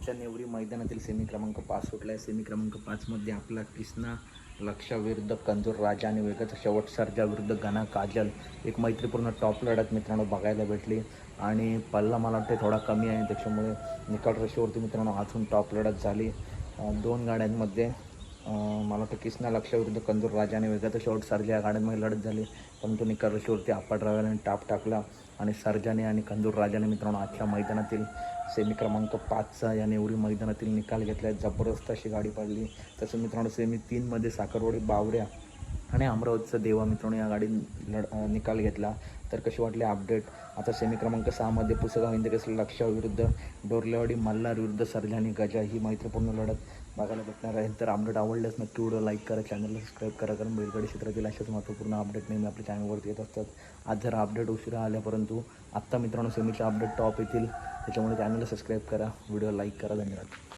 आजच्या नेवरी मैदानातील सेमी क्रमांक 5 सुटला आहे। सेमी क्रमांक 5मध्ये आपला कृष्णा लक्षा विरुद्ध कंजूर राजा आणि वेगाचा शेवट सर्जा विरुद्ध घना काजल एक मैत्रीपूर्ण टॉप लढत मित्रांनो बघायला भेटली। आणि पल्ला मला वाटते थोडा कमी आहे, त्याच्यामुळे निकाल रेषेवरती मित्रांनो अजून टॉप लढत झाली। दोन गाड्यांमध्ये मला वाटतं कृष्णा लक्षा विरुद्ध कंजूर राजा आणि वेगाचा शेवट सर्जा या गाड्यांमध्ये लढत झाली, परंतु निकाल रेषेवरती अप्पा ड्रायव्हरने टाप टाकला आणि सर्जाने आणि कंजूर राजाने मित्रांनो आजच्या मैदानातील सेमी क्रमांक 5चा या नेवरी मैदानातील निकाल घेतला आहे। जबरदस्त अशी गाडी पडली। तसं मित्रांनो सेमी 3मध्ये साखरवाडी बावड्या आणि अमरावतीचा देवा मित्रांनो या गाडी निकाल घेतला। तर कशी वाटली अपडेट? आता सेमी क्रमांक 6मध्ये पुसेगाव हिंदकेसरी लक्षा विरुद्ध डोरलेवाडी मल्हार विरुद्ध सर्जा आणि गजा ही मैत्रीपूर्ण लढत बघायला भेटणार आहे। तर अपडेट आवडल्यास नक्की व्हिडिओ लाईक करा, चॅनलला सबस्क्राईब करा, कारण बैलगाडी क्षेत्रातील अशाच महत्त्वपूर्ण अपडेट नेहमी आपल्या चॅनलवरती येत असतात। आज जरा अपडेट उशिरा आल्या, परंतु आत्ता मित्रांनो सेमीचे अपडेट टॉप येतील, त्याच्यामुळे चॅनलला सबस्क्राईब करा, व्हिडिओ लाईक करा। धन्यवाद।